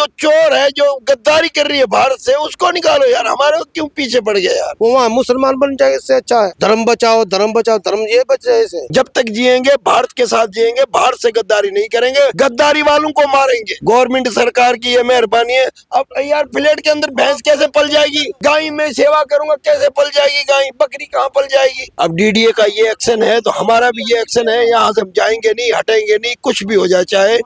जो चोर है, जो गद्दारी कर रही है भारत से, उसको निकालो यार, हमारे क्यों पीछे पड़ गया यार। वो वहाँ मुसलमान बन जाए, इससे अच्छा है धर्म बचाओ, धर्म बचाओ, धर्म ये बच जाए इसे। जब तक जिएंगे भारत के साथ जिएंगे, भारत से गद्दारी नहीं करेंगे, गद्दारी वालों को मारेंगे। गवर्नमेंट सरकार की ये मेहरबानी है। अब यार फ्लैट के अंदर भैंस कैसे पल जाएगी, गाय में सेवा करूंगा कैसे पल जाएगी, गाय बकरी कहाँ पल जाएगी। अब डीडीए का ये एक्शन है तो हमारा भी ये एक्शन है, यहाँ से जाएंगे नहीं, हटेंगे नहीं, कुछ भी हो जाए, चाहे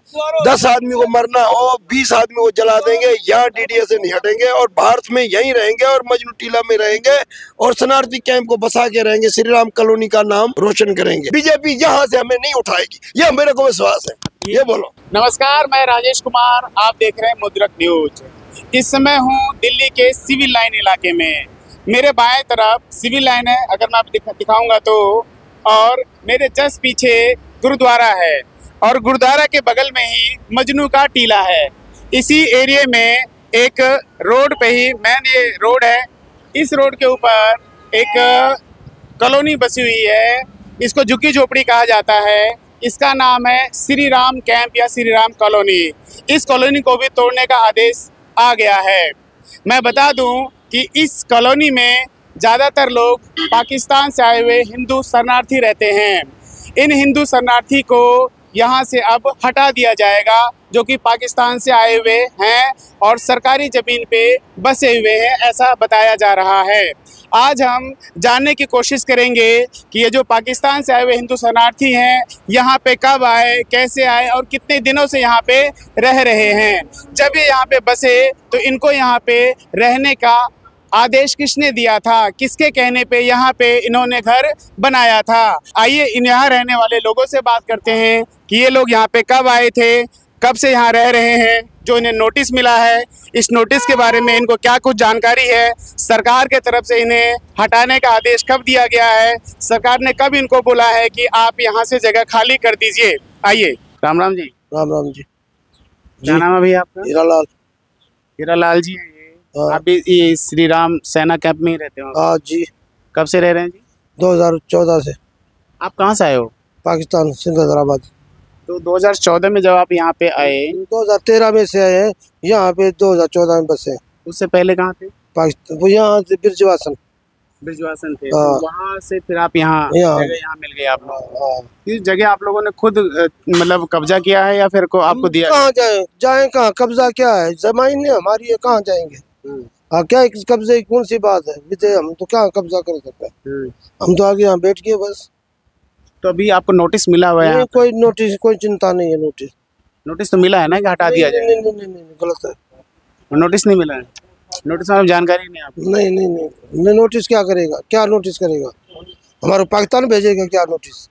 10 आदमी को मरना हो, 20 आदमी को जला देंगे, यहाँ डीडीए से नहीं हटेंगे और भारत में यहीं रहेंगे और मजनू टीला में रहेंगे और शरणार्थी कैंप को बसा के रहेंगे, श्री राम कॉलोनी का नाम रोशन करेंगे। बीजेपी यहाँ से हमें नहीं उठाएगी, ये मेरे को विश्वास है। ये बोलो। नमस्कार, मैं राजेश कुमार, आप देख रहे हैं मुद्रक न्यूज। इस समय हूँ दिल्ली के सिविल लाइन इलाके में। मेरे बाएं तरफ सिविल लाइन है, अगर मैं आपको दिखाऊंगा तो, और मेरे जस्ट पीछे गुरुद्वारा है और गुरुद्वारा के बगल में ही मजनू का टीला है। इसी एरिया में एक रोड पे ही मेन ये रोड है, इस रोड के ऊपर एक कॉलोनी बसी हुई है, इसको झुग्गी झोपड़ी कहा जाता है। इसका नाम है श्री राम कैंप या श्री राम कॉलोनी। इस कॉलोनी को भी तोड़ने का आदेश आ गया है। मैं बता दूं कि इस कॉलोनी में ज़्यादातर लोग पाकिस्तान से आए हुए हिंदू शरणार्थी रहते हैं। इन हिंदू शरणार्थी को यहाँ से अब हटा दिया जाएगा, जो कि पाकिस्तान से आए हुए हैं और सरकारी ज़मीन पे बसे हुए हैं, ऐसा बताया जा रहा है। आज हम जानने की कोशिश करेंगे कि ये जो पाकिस्तान से आए हुए हिंदू शरणार्थी हैं, यहाँ पे कब आए, कैसे आए और कितने दिनों से यहाँ पे रह रहे हैं। जब ये यहाँ पे बसे तो इनको यहाँ पे रहने का आदेश किसने दिया था, किसके कहने पे यहाँ पे इन्होंने घर बनाया था। आइए इन यहाँ रहने वाले लोगों से बात करते हैं कि ये लोग यहाँ पे कब आए थे, कब से यहाँ रह रहे हैं, जो इन्हें नोटिस मिला है, इस नोटिस के बारे में इनको क्या कुछ जानकारी है, सरकार के तरफ से इन्हें हटाने का आदेश कब दिया गया है, सरकार ने कब इनको बोला है कि आप यहाँ से जगह खाली कर दीजिए। आइए। राम राम जी। राम राम जी। क्या नाम है भैया आपका? हीरालाल। हीरालाल जी हैं ये। आप भी ये श्री राम सेना कैंप में ही रहते हो? हाँ जी। कब से रह रहे हैं जी? 2014 से। आप कहाँ से आए हो? पाकिस्तान, सिंध, हैदराबाद। तो 2014 में जब आप यहाँ पे आए? 2013 में से आए हैं, यहाँ पे 2014 में बसे। उससे पहले कहाँ थे? पाकिस्तान, वो यहाँ से ब्रिजवासन थे। तो वहाँ से फिर आप यहाँ यहाँ मिल गए आप लोग। इस जगह आप लोगों ने खुद मतलब कब्जा किया है या फिर को आपको दिया? कहाँ जाए कहाँ, कब्जा क्या है, जमीन है हमारी है, कहाँ जाएंगे। क्या कब्जे की कौन सी बात है, हम तो क्या कब्जा कर सकते हैं, हम तो आगे यहाँ बैठ गए बस। तो अभी आपको नोटिस मिला हुआ है? कोई नोटिस, कोई चिंता नहीं है। नोटिस तो मिला है ना कि हटा दिया जाए? नहीं, गलत है। नोटिस नहीं मिला है? नोटिस में जानकारी नहीं आपको? नहीं, नोटिस क्या करेगा, क्या नोटिस करेगा, हमारे पाकिस्तान भेजेगा क्या नोटिस?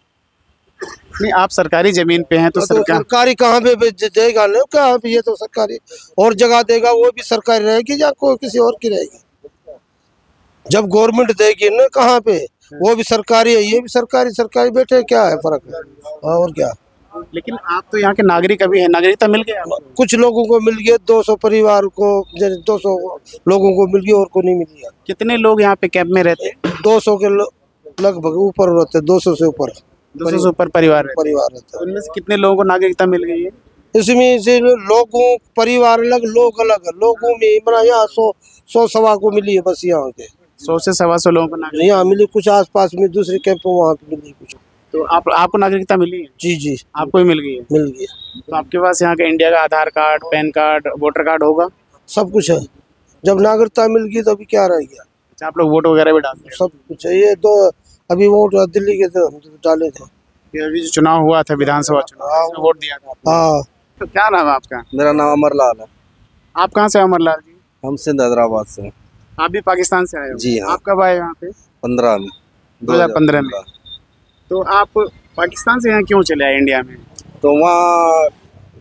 नहीं, आप सरकारी जमीन पे हैं तो सरकारी कहाँ पे देगा ना, क्या ये तो सरकारी और जगह देगा, वो भी सरकारी रहेगी या कोई किसी और की रहेगी? जब गवर्नमेंट देगी ना कहाँ पे, वो भी सरकारी है, ये भी सरकारी बैठे, क्या है फर्क है और क्या। लेकिन आप तो यहाँ के नागरिक अभी है, नागरिकता मिल गया? कुछ लोगों को मिल गया, 200 परिवार को, 200 लोगों को मिल गया और को नहीं मिल गया। कितने लोग यहाँ पे कैंप में रहते हैं? 200 के लगभग ऊपर रहते हैं, 200 से ऊपर। 200 से ऊपर परिवार रहते हैं। उनमें से कितने लोगों को नागरिकता मिल गई है? इसमें से लोगों परिवार अलग, लोग अलग, लोगों में यहाँ 100 सवा को मिली है बस यहाँ के। 100 से 125 लोगों को नागरिकता यहाँ मिली, कुछ आसपास में दूसरे कैंपों वहाँ पे मिली कुछ। तो आपको नागरिकता मिली है? जी आपको ही मिल गई है? मिल गई। तो आपके पास यहाँ का इंडिया का Aadhaar card, PAN card, voter card होगा? सब कुछ है। जब नागरिकता मिल गई तो अभी क्या रह गया? अच्छा, आप लोग वोट वगैरह भी डालते हैं? सब कुछ है। ये तो अभी वोट दिल्ली के थे, हम तो डाले थे। अभी जो चुनाव हुआ था, विधानसभा चुनाव, वोट दिया था? हाँ। तो क्या नाम है आपका? मेरा नाम अमरलाल है। आप कहाँ से अमरलाल जी? हम सिंध, हैदराबाद से। आप भी पाकिस्तान से आए हो? जी हाँ। आप कब आए यहाँ पे? 15 में। 2015 में। तो आप पाकिस्तान से यहाँ क्यों चले आए इंडिया में? तो वहाँ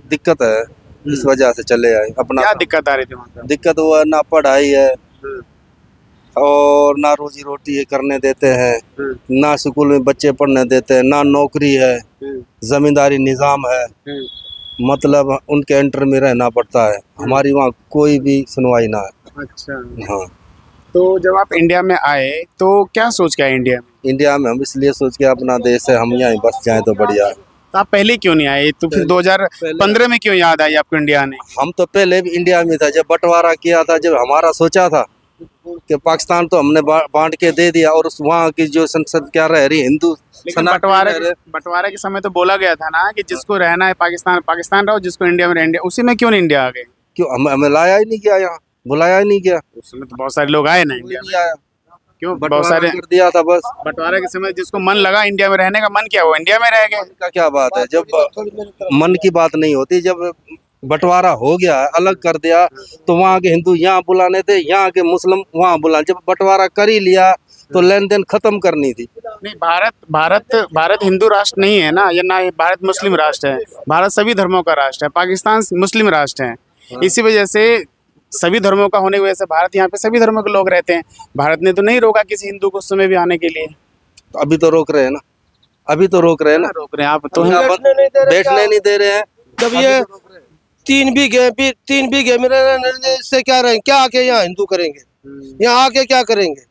दिक्कत है, इस वजह से चले आए। अपना क्या दिक्कत आ रही थी वहाँ? दिक्कत वो है, ना पढ़ाई है और ना रोजी रोटी करने देते हैं, ना स्कूल में बच्चे पढ़ने देते हैं, ना नौकरी है, जमींदारी निज़ाम है, मतलब उनके एंटर में रहना पड़ता है। हमारी वहाँ कोई भी सुनवाई ना है। अच्छा। हाँ। तो जब आप इंडिया में आए तो क्या सोच के आए इंडिया में? इंडिया में हम इसलिए सोच के, अपना देश है, हम यहाँ बस जाएं तो बढ़िया है। तो आप पहले क्यों नहीं आए? तो फिर 2015 में क्यों याद आई आपको इंडिया ने? हम तो पहले भी इंडिया में था, जब बंटवारा किया था, जब हमारा सोचा था कि पाकिस्तान तो हमने बांट के दे दिया, और उस वहाँ की जो संसद क्या रह रही हिंदू, लेकिन बंटवारे के समय तो बोला गया था ना कि जिसको रहना है पाकिस्तान पाकिस्तान रहो, जिसको इंडिया में इंडिया। उसी में क्यों नहीं इंडिया आ गए? क्यों हमें लाया ही नहीं गया, यहाँ बुलाया ही नहीं गया। उस समय तो बहुत सारे लोग आए ना इंडिया में। आया, क्यों बहुत सारे कर दिया था बस। बंटवारे के समय जिसको मन लगा इंडिया में रहने का, मन किया वो इंडिया में रह गए। का क्या बात है, जब मन की बात नहीं होती, जब बंटवारा हो गया, अलग कर दिया, तो वहाँ के हिंदू यहाँ बुलाने थे, यहाँ के मुस्लिम वहाँ बुलाने। जब बंटवारा कर ही लिया तो लेन देन खत्म करनी थी। नहीं, भारत हिंदू राष्ट्र नहीं है ना, या ना भारत मुस्लिम राष्ट्र है। भारत सभी धर्मों का राष्ट्र है, पाकिस्तान मुस्लिम राष्ट्र है। इसी वजह से सभी धर्मों का होने की वजह से भारत यहाँ पे सभी धर्मों के लोग रहते हैं। भारत ने तो नहीं रोका किसी हिंदू को उस समय भी आने के लिए। तो अभी तो रोक रहे हैं ना, अभी तो रोक रहे हैं ना, रोक रहे हैं आप तो। बैठने नहीं दे रहे हैं। जब ये 3 बीघे में रहने से क्या रहेंगे, क्या आके यहाँ हिंदू करेंगे, यहाँ आके क्या करेंगे?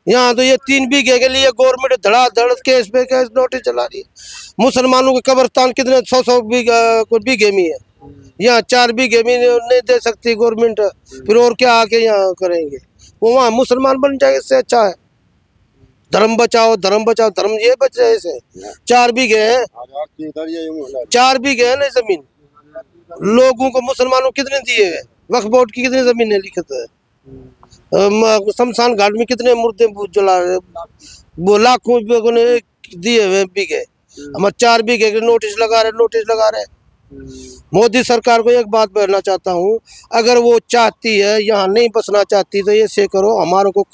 यहाँ तो ये 3 बीघे के लिए गवर्नमेंट धड़ाधड़ केस पे केस नोटिस चला रही है। मुसलमानों के कब्रिस्तान कितने 100 बीघे में है, यहाँ 4 बीघे में नहीं दे सकती गवर्नमेंट, फिर और क्या आके यहाँ करेंगे? वो वहाँ मुसलमान बन जाए, इससे अच्छा है। धर्म बचाओ, धर्म ये बच जाए। ऐसे 4 बीघे हैं, 4 बीघे है ना जमीन। लोगों को मुसलमानों कितने दिए है? वक्फ बोर्ड की कितनी जमीन है लिखित है? शमशान घाट में कितने मुर्दे जला रहे, वो लाखों लोगों ने दिए हुए बीघे। हमारे 4 बीघे के नोटिस लगा रहे। मोदी सरकार को एक बात बोलना चाहता हूँ, अगर वो चाहती है यहाँ नहीं बसना चाहती तो ये से करो, हमारे को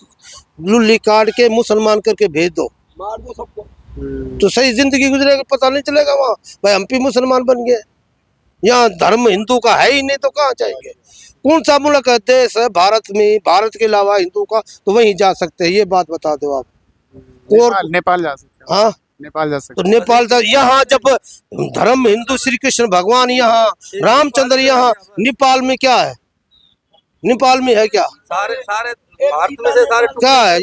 लुल्ली काट के मुसलमान करके भेज दो, मार दो सबको, तो सही जिंदगी गुजरेगा, पता नहीं चलेगा। वहाँ भाई हम भी मुसलमान बन गए, यहाँ धर्म हिंदू का है ही नहीं तो कहाँ जाएंगे? कौन सा मुल्क है देश है भारत में, भारत के अलावा हिंदू का, तो वहीं जा सकते हैं। ये बात बता दो आप। नेपाल जा सकते हैं। हाँ, नेपाल जा सकते। तो नेपाल यहाँ जब धर्म हिंदू, श्री कृष्ण भगवान यहाँ, रामचंद्र यहाँ, नेपाल में क्या है? नेपाल में है क्या? सारे भारत में से सारे क्या है?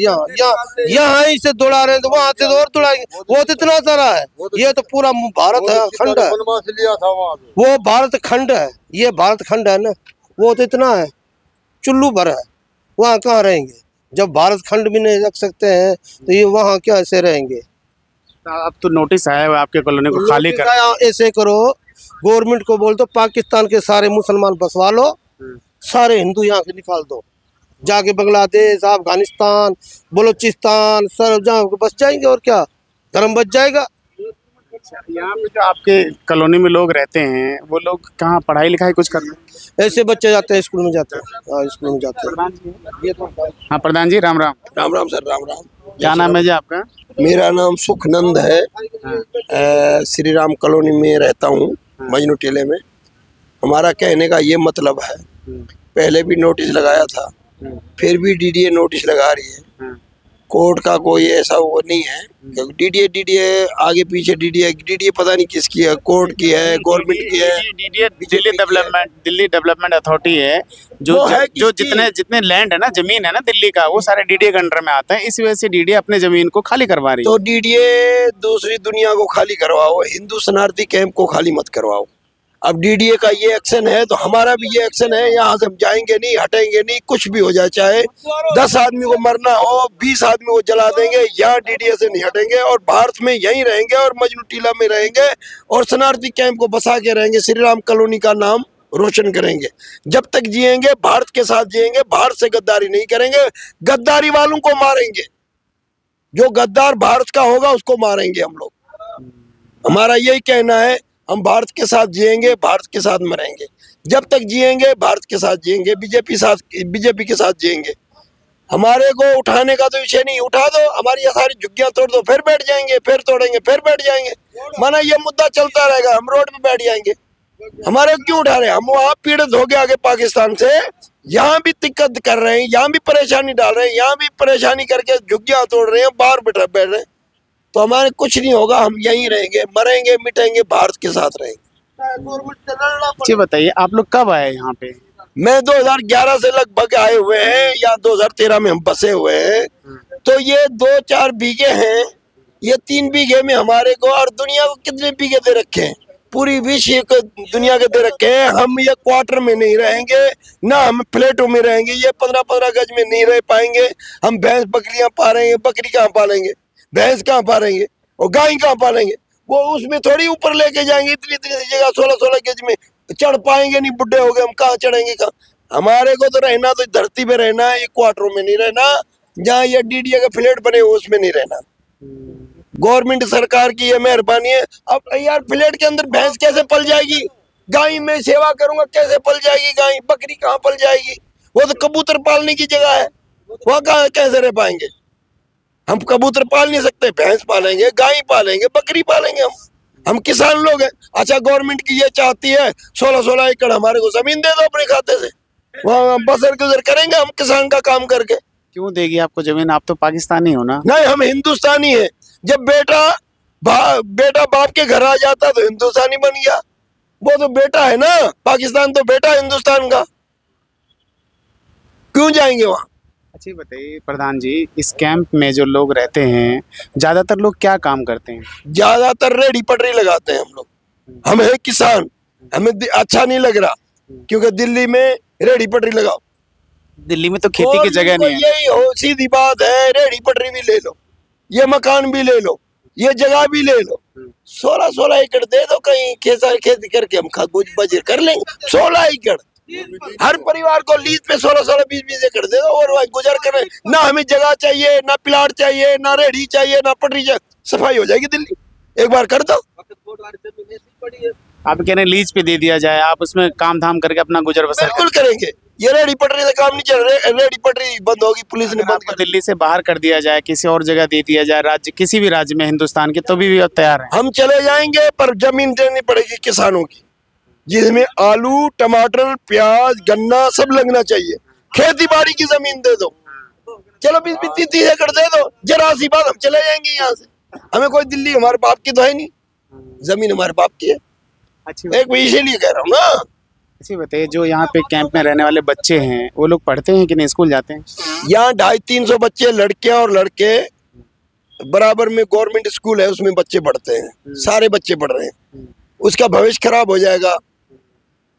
यहाँ ही से दौड़ा रहे हैं, तो वहाँ से तो और दौड़ाएंगे। वो तो इतना सारा है, ये तो पूरा भारत है, खंड है। वो भारत खंड है, ये भारत खंड है ना, वो तो इतना है, चुल्लू भर है। वहाँ कहाँ रहेंगे? जब भारत खंड भी नहीं रख सकते हैं तो ये वहाँ क्या ऐसे रहेंगे? अब तो नोटिस आया है आपके कॉलोनी को खाली कर। ऐसे करो, गवर्नमेंट को बोल दो पाकिस्तान के सारे मुसलमान बसवा लो, सारे हिंदू यहाँ से निकाल दो, जाके बांग्लादेश, अफगानिस्तान, बलूचिस्तान सब जहाँ बस जाएंगे, और क्या धर्म बच जाएगा। यहाँ पे जो आपके कॉलोनी में लोग रहते हैं, वो लोग कहाँ पढ़ाई लिखाई कुछ करते हैं? ऐसे बच्चे जाते हैं स्कूल में जाते हैं। हाँ, स्कूल में जाते हैं। हाँ प्रधान जी, राम राम। राम राम सर, राम राम। क्या नाम है जी आपका? मेरा नाम सुखनंद है। श्री राम कॉलोनी में रहता हूँ, मजनू टीले में। हमारा कहने का ये मतलब है, पहले भी नोटिस लगाया था, फिर भी डीडीए नोटिस लगा रही है। कोर्ट का कोई ऐसा वो नहीं है, क्योंकि डीडीए आगे पीछे डीडीए पता नहीं किसकी है, कोर्ट की है, गवर्नमेंट की है। डीडीए दिल्ली डेवलपमेंट अथॉरिटी है, जो जितने लैंड है ना, जमीन है ना दिल्ली का, वो सारे डीडीए के अंडर में आता है। इस वजह से डीडीए अपने जमीन को खाली करवा रही है। तो डीडीए दूसरी दुनिया को खाली करवाओ, हिंदू शरणार्थी कैंप को खाली मत करवाओ। अब डीडीए का ये एक्शन है तो हमारा भी ये एक्शन है। यहाँ से हम जाएंगे नहीं, हटेंगे नहीं, कुछ भी हो जाए, चाहे 10 आदमी को मरना हो, 20 आदमी को जला देंगे, यहाँ डीडीए से नहीं हटेंगे, और भारत में यहीं रहेंगे, और मजनू टीला में रहेंगे, और शरणार्थी कैंप को बसा के रहेंगे। श्री राम कॉलोनी का नाम रोशन करेंगे। जब तक जिएंगे भारत के साथ जिएंगे, भारत से गद्दारी नहीं करेंगे। गद्दारी वालों को मारेंगे, जो गद्दार भारत का होगा उसको मारेंगे हम लोग। हमारा यही कहना है, हम भारत के साथ जिएंगे, भारत के साथ मरेंगे। जब तक जिएंगे भारत के साथ जिएंगे, बीजेपी के साथ जिएंगे। हमारे को उठाने का तो विषय नहीं, उठा दो, हमारी ये सारी झुग्गियां तोड़ दो, फिर बैठ जाएंगे, फिर तोड़ेंगे, फिर बैठ जाएंगे। माना ये मुद्दा चलता रहेगा, हम रोड पे बैठ जाएंगे। हमारे क्यों उठा रहे हैं? हम वहाँ पीड़ित हो गए आगे पाकिस्तान से, यहाँ भी दिक्कत कर रहे हैं, यहाँ भी परेशानी डाल रहे हैं, यहाँ भी परेशानी करके झुग्गियां तोड़ रहे हैं, बाहर बैठ रहे हैं। तो हमारे कुछ नहीं होगा, हम यहीं रहेंगे, मरेंगे मिटेंगे, भारत के साथ रहेंगे। जी बताइए, आप लोग कब आए यहाँ पे? मैं 2011 से लगभग आए हुए हैं, या 2013 में हम बसे हुए हैं। तो ये 2-4 बीघे हैं, ये 3 बीघे में हमारे को और दुनिया को कितने बीघे दे रखे हैं? पूरी विश्व को दुनिया के दे रखे हैं। हम ये क्वार्टर में नहीं रहेंगे, ना हम फ्लैटों में रहेंगे, ये 15-15 गज में नहीं रह पाएंगे। हम भैंस बकरियां पालेंगे, बकरी कहाँ पालेंगे, भैंस कहाँ पालेंगे और गाय कहाँ पालेंगे? वो उसमें थोड़ी ऊपर लेके जाएंगे, इतनी इतनी जगह 16-16 गज में चढ़ पाएंगे नहीं, बुढ़े हो गए हम, कहाँ चढ़ेंगे कहाँ? हमारे को तो रहना तो धरती पे रहना है, ये क्वार्टरों में नहीं रहना, जहाँ ये डीडीए के फ्लैट बने हो उसमें नहीं रहना। गवर्नमेंट सरकार की ये मेहरबानी है। अब यार फ्लैट के अंदर भैंस कैसे पल जाएगी? गाय में सेवा करूंगा कैसे पल जाएगी गाय? बकरी कहाँ पल जाएगी? वो तो कबूतर पालने की जगह है, वहाँ कहाँ कैसे रह पाएंगे? हम कबूतर पाल नहीं सकते, भैंस पालेंगे, गाय पालेंगे, बकरी पालेंगे हम किसान लोग हैं। अच्छा गवर्नमेंट की ये चाहती है 16-16 एकड़ हमारे को जमीन दे दो अपने खाते से, वहाँ बसर गुजर करेंगे हम किसान का काम करके। क्यों देगी आपको जमीन? आप तो पाकिस्तानी हो ना? नहीं, हम हिंदुस्तानी है। जब बेटा बाप के घर आ जाता तो हिंदुस्तानी बन गया, वो तो बेटा है ना, पाकिस्तान तो बेटा हिंदुस्तान का, क्यों जाएंगे वहाँ? अच्छी बताइए प्रधान जी, इस कैंप में जो लोग रहते हैं ज्यादातर लोग क्या काम करते हैं? ज्यादातर रेहड़ी पटरी लगाते हैं हम लोग। हम है किसान, हमें अच्छा नहीं लग रहा, क्योंकि दिल्ली में रेहड़ी पटरी लगाओ, दिल्ली में तो खेती की जगह नहीं है। यही हो सीधी बात है, रेहड़ी पटरी भी ले लो, ये मकान भी ले लो, ये जगह भी ले लो, 16-16 एकड़ दे दो, कहीं खेती करके हम खाद बजर कर लेंगे। 16 एकड़ हर परिवार को लीज पे 16-16, 20-20 एकड़ दे दो और गुजर करें। ना हमें जगह चाहिए, ना प्लाट चाहिए, ना रेहड़ी चाहिए, ना पटरी चाहिए, सफाई हो जाएगी दिल्ली, एक बार कर दो। आप कह रहे हैं लीज पे दे दिया जाए, आप उसमें काम धाम करके अपना गुजर बसर बिल्कुल करेंगे। ये रेहड़ी पटरी से काम नहीं चल रहा, रेहड़ी पटरी बंद होगी, पुलिस ने बंद कर दी। दिल्ली से बाहर कर दिया जाए, किसी और जगह दे दिया जाए, राज्य किसी भी राज्य में हिंदुस्तान के, तो भी तैयार है। हम चले जाएंगे, पर जमीन देनी पड़ेगी किसानों की, जिसमें आलू, टमाटर, प्याज, गन्ना सब लगना चाहिए। खेती बाड़ी की जमीन दे दो, चलो 20-30 एकड़ दे दो, जरा सी बात, हम चले जाएंगे यहाँ से। हमें कोई दिल्ली हमारे बाप की तो है नहीं, जमीन हमारे बाप की है। एक इसीलिए कह रहा हूँ ना। अच्छी बताइए, जो यहाँ पे कैंप में रहने वाले बच्चे हैं वो लोग पढ़ते हैं कि नहीं, स्कूल जाते हैं? यहाँ 250-300 बच्चे, लड़कियां और लड़के बराबर में, गवर्नमेंट स्कूल है उसमें बच्चे पढ़ते हैं, सारे बच्चे पढ़ रहे हैं। उसका भविष्य खराब हो जाएगा।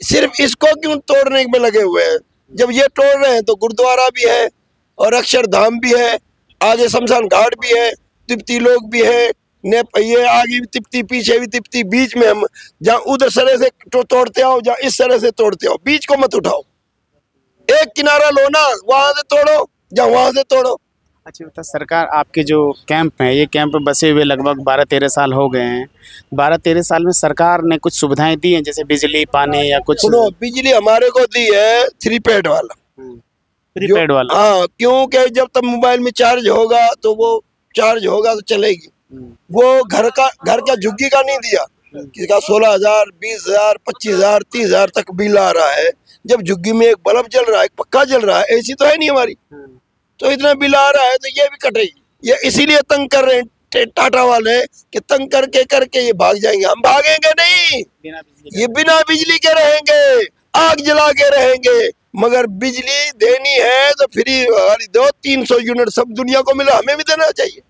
सिर्फ इसको क्यों तोड़ने में लगे हुए हैं? जब ये तोड़ रहे हैं तो गुरुद्वारा भी है और अक्षरधाम भी है, आगे शमशान घाट भी है, तिब्बती लोग भी है, ये आगे भी तिब्बती, पीछे भी तिब्बती, बीच में हम जहाँ उधर सरे से तोड़ते आओ, जहाँ इस तरह से तोड़ते आओ, बीच को मत उठाओ, एक किनारा लो ना, वहां से तोड़ो जहाँ वहां से तोड़ो। अच्छा बता, सरकार आपके जो कैंप है, ये कैंप बसे हुए लगभग 12-13 साल हो गए हैं। 12-13 साल में सरकार ने कुछ सुविधाएं दी हैं, जैसे बिजली, पानी या कुछ? सुनो, बिजली हमारे को दी है 3 पैड वाला, प्रीपेड वाला। हाँ, क्योंकि जब तक मोबाइल में चार्ज होगा तो वो चार्ज होगा तो चलेगी। वो घर का झुग्गी का नहीं दिया, किसका 16,000, 20,000, 25,000, 30,000 तक बिल आ रहा है। जब झुग्गी में एक बल्ब जल रहा है, एक पक्का जल रहा है, ऐसी तो है नहीं हमारी, तो इतना बिल आ रहा है तो ये भी कटेगी। ये इसीलिए तंग कर रहे हैं टाटा वाले कि तंग करके ये भाग जाएंगे। हम भागेंगे नहीं, ये बिना बिजली के रहेंगे, आग जला के रहेंगे, मगर बिजली देनी है तो फ्री वाली दो। 300 यूनिट सब दुनिया को मिला, हमें भी देना चाहिए।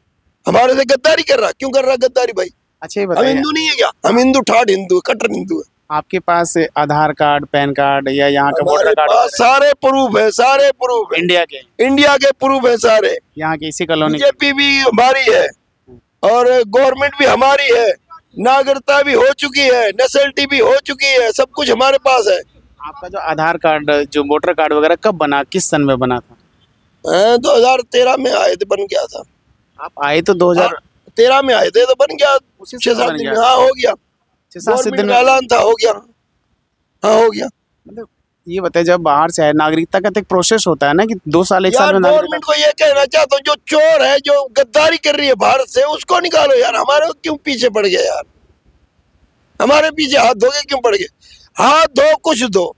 हमारे से गद्दारी कर रहा, क्यों कर रहा गद्दारी भाई? अच्छा, हम हिंदू नहीं है क्या? हम हिंदू, ठाठ हिंदू, कट्टर हिंदू है। आपके पास आधार कार्ड, पैन कार्ड या यहाँ का वोटर कार्ड? सारे प्रूफ है, सारे प्रूफ है, इंडिया के प्रूफ है सारे। यहाँ की इसी कॉलोनी बीजेपी भी हमारी है और गवर्नमेंट भी हमारी है, नागरिकता भी हो चुकी है, नेशनलिटी भी हो चुकी है, सब कुछ हमारे पास है। आपका जो आधार कार्ड, जो वोटर कार्ड वगैरह कब बना, किस सन में बना था? 2013 में आए थे, बन गया था। आप आए तो 2013 में आए थे तो बन गया, 6-7 दिन में। हाँ, हो गया, 6-7 दिन ऐलान था, हो गया। हाँ, हो गया। मतलब ये बताइए, जब बाहर से आए, नागरिकता का तो एक प्रोसेस होता है ना कि 2 साल 1 साल में। गवर्नमेंट को ये कहना चाहता हूँ, जो चोर है, जो गद्दारी कर रही है भारत से, उसको निकालो यार। हमारे क्यों पीछे पड़ गए यार? हमारे पीछे हाथ धोके क्यों पड़ गए? हाथ धो, कुछ दो,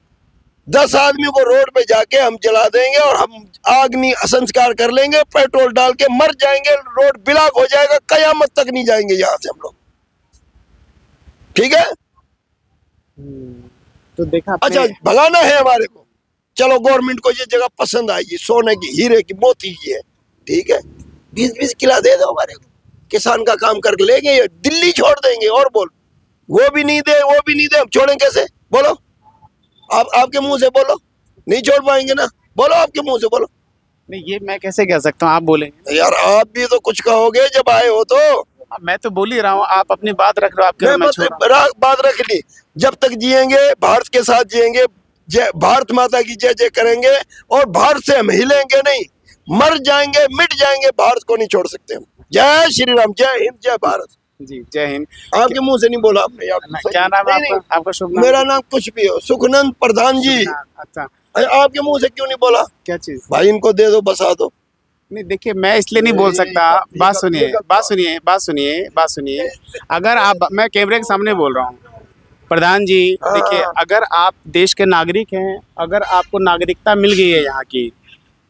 10 आदमी को रोड पे जाके हम जला देंगे और हम अग्नि संस्कार कर लेंगे, पेट्रोल डाल के मर जाएंगे, रोड ब्लॉक हो जाएगा, कयामत तक नहीं जाएंगे यहाँ से हम लोग, ठीक है? तो देखा अच्छा, भगाना है हमारे को, चलो गवर्नमेंट को ये जगह पसंद आएगी, सोने की, हीरे की, मोती की है, ठीक है, 20-20 किला दे दो हमारे को, किसान का काम करके लेंगे, दिल्ली छोड़ देंगे। और बोल, वो भी नहीं दे, वो भी नहीं दे, हम छोड़ें कैसे? बोलो आप, आपके मुंह से बोलो, नहीं छोड़ पाएंगे ना, बोलो आपके मुंह से बोलो। नहीं, ये मैं कैसे कह सकता हूँ, आप बोलेंगे यार आप भी तो कुछ कहोगे जब आए हो तो। मैं तो बोल ही रहा हूँ, आप अपनी बात रख रहे हो, आपके बात रख ली। जब तक जिएंगे भारत के साथ जिएंगे, भारत माता की जय जय करेंगे और भारत से हम हिलेंगे नहीं, मर जाएंगे मिट जाएंगे, भारत को नहीं छोड़ सकते हम। जय श्री राम, जय हिंद, जय भारत जी, जय हिंद। आपके मुंह से नहीं बोला आपने यार। क्या नाम है आपका? आपका शुभ नाम? मेरा नाम कुछ भी हो, सुखनंद प्रधान जी। अच्छा, आपके मुंह से क्यों नहीं बोला? क्या चीज? भाई इनको दे दो, बसा दो। नहीं देखिए, मैं इसलिए नहीं बोल सकता। बात सुनिए। अगर आप, मैं कैमरे के सामने बोल रहा हूँ प्रधान जी, देखिए, अगर आप देश के नागरिक हैं, अगर आपको नागरिकता मिल गई है यहाँ की,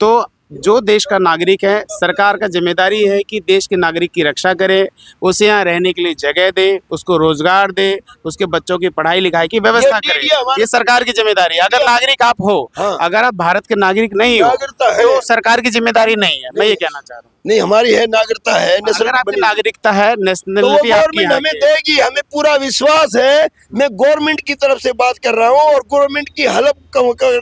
तो जो देश का नागरिक है, सरकार का जिम्मेदारी है कि देश के नागरिक की रक्षा करे, उसे यहाँ रहने के लिए जगह दे, उसको रोजगार दे, उसके बच्चों की पढ़ाई लिखाई की व्यवस्था करे। ये सरकार की जिम्मेदारी है। अगर नागरिक आप हो, अगर आप भारत के नागरिक नहीं हो, तो सरकार की जिम्मेदारी नहीं है। मैं ये कहना चाह रहा हूँ। नहीं, हमारी है नागरिकता है, अगर आपकी नागरिकता है, नेशनलिटी आपकी हमें देगी, हमें पूरा विश्वास है। मैं गवर्नमेंट की तरफ से बात कर रहा हूँ और गवर्नमेंट की हेल्प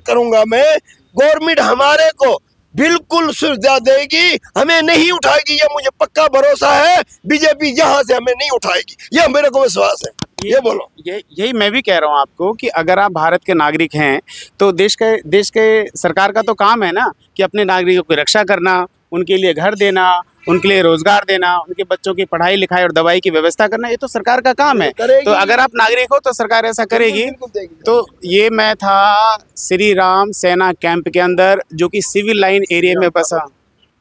करूंगा मैं। गवर्नमेंट हमारे को बिल्कुल सुविधा देगी, हमें नहीं उठाएगी, ये मुझे पक्का भरोसा है। बीजेपी यहाँ से हमें नहीं उठाएगी, ये मेरे को विश्वास है। ये बोलो, यही मैं भी कह रहा हूँ आपको कि अगर आप भारत के नागरिक हैं, तो देश के सरकार का तो काम है ना कि अपने नागरिकों की रक्षा करना, उनके लिए घर देना, उनके लिए रोजगार देना, उनके बच्चों की पढ़ाई लिखाई और दवाई की व्यवस्था करना, ये तो सरकार का काम है। तो अगर आप नागरिक हो तो सरकार ऐसा करेगी। तो ये मैं था श्री राम सेना कैंप के अंदर, जो कि सिविल लाइन एरिया में बसा।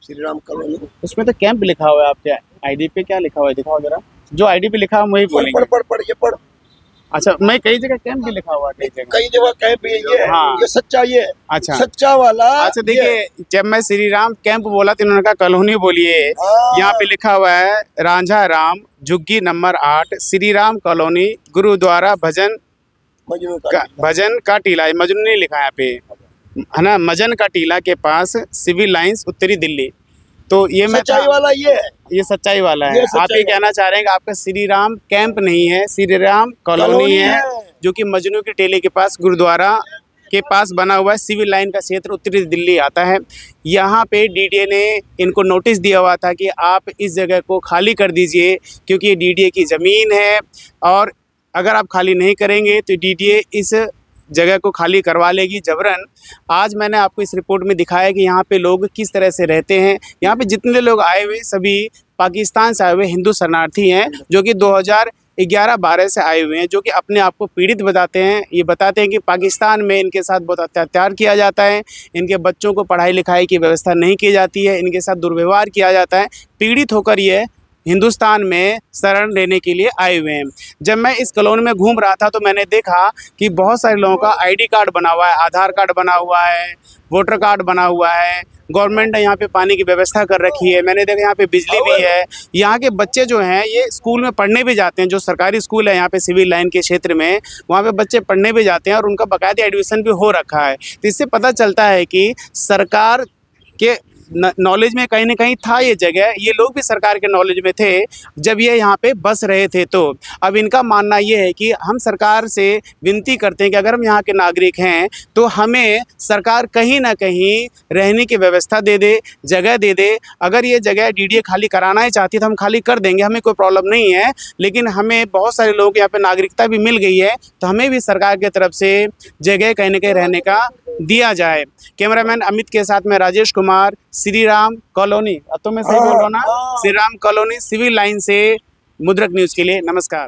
श्री राम कॉलोनी, उसमें तो कैंप लिखा हुआ है। आपके आईडी पे क्या लिखा हुआ है, दिखाओ जरा। जो आईडी पे लिखा हुआ वही बोलेंगे। पढ़। अच्छा, मैं कई जगह कैंप भी लिखा हुआ है, कई जगह कैंप ये है। हाँ, ये सच्चा, ये अच्छा सच्चा वाला। अच्छा, देखिए, जब मैं श्री राम कैंप बोला तो इन्होंने कहा कॉलोनी बोलिए। यहाँ पे लिखा हुआ है रांझा राम झुग्गी नंबर 8 श्री राम कॉलोनी, गुरुद्वारा भजन का टीला। मजनू नहीं लिखा है यहाँ पे, है ना, मजन का टीला के पास, सिविल लाइंस, उत्तरी दिल्ली। तो ये सच्चाई वाला ये सच्चाई वाला है। आप ये कहना चाह रहे हैं कि आपका श्री राम कैंप नहीं है, श्री राम कॉलोनी है, जो कि मजनू के टीले के पास, गुरुद्वारा के पास बना हुआ है। सिविल लाइन का क्षेत्र उत्तरी दिल्ली आता है। यहाँ पे डीडीए ने इनको नोटिस दिया हुआ था कि आप इस जगह को खाली कर दीजिए, क्योंकि ये डीडीए की ज़मीन है, और अगर आप खाली नहीं करेंगे तो डीडीए इस जगह को खाली करवा लेगी जबरन। आज मैंने आपको इस रिपोर्ट में दिखाया कि यहाँ पे लोग किस तरह से रहते हैं। यहाँ पे जितने लोग आए हुए सभी पाकिस्तान से आए हुए हिंदू शरणार्थी हैं, जो कि 2011-12 से आए हुए हैं, जो कि अपने आप को पीड़ित बताते हैं। ये बताते हैं कि पाकिस्तान में इनके साथ बहुत अत्याचार किया जाता है, इनके बच्चों को पढ़ाई लिखाई की व्यवस्था नहीं की जाती है, इनके साथ दुर्व्यवहार किया जाता है। पीड़ित होकर ये हिंदुस्तान में शरण लेने के लिए आए हुए हैं। जब मैं इस कॉलोनी में घूम रहा था तो मैंने देखा कि बहुत सारे लोगों का आईडी कार्ड बना हुआ है, आधार कार्ड बना हुआ है, वोटर कार्ड बना हुआ है। गवर्नमेंट ने यहाँ पे पानी की व्यवस्था कर रखी है। मैंने देखा यहाँ पे बिजली भी है। यहाँ के बच्चे जो हैं ये स्कूल में पढ़ने भी जाते हैं, जो सरकारी स्कूल है यहाँ पे सिविल लाइन के क्षेत्र में, वहाँ पे बच्चे पढ़ने भी जाते हैं और उनका बाकायदा एडमिशन भी हो रखा है। तो इससे पता चलता है कि सरकार के नॉलेज में कहीं ना कहीं था ये जगह, ये लोग भी सरकार के नॉलेज में थे जब ये यहाँ पे बस रहे थे। तो अब इनका मानना ये है कि हम सरकार से विनती करते हैं कि अगर हम यहाँ के नागरिक हैं तो हमें सरकार कहीं ना कहीं रहने की व्यवस्था दे दे, जगह दे दे। अगर ये जगह डीडीए खाली कराना ही चाहती है तो हम खाली कर देंगे, हमें कोई प्रॉब्लम नहीं है। लेकिन हमें बहुत सारे लोगों को यहाँ पे नागरिकता भी मिल गई है, तो हमें भी सरकार की तरफ से जगह कहीं ना कहीं रहने का दिया जाए। कैमरामैन अमित के साथ में राजेश कुमार, श्री राम कॉलोनी, अब तो मैं सही बोल रहा हूँ ना, Shri Ram colony civil line से मुद्रक न्यूज़ के लिए नमस्कार।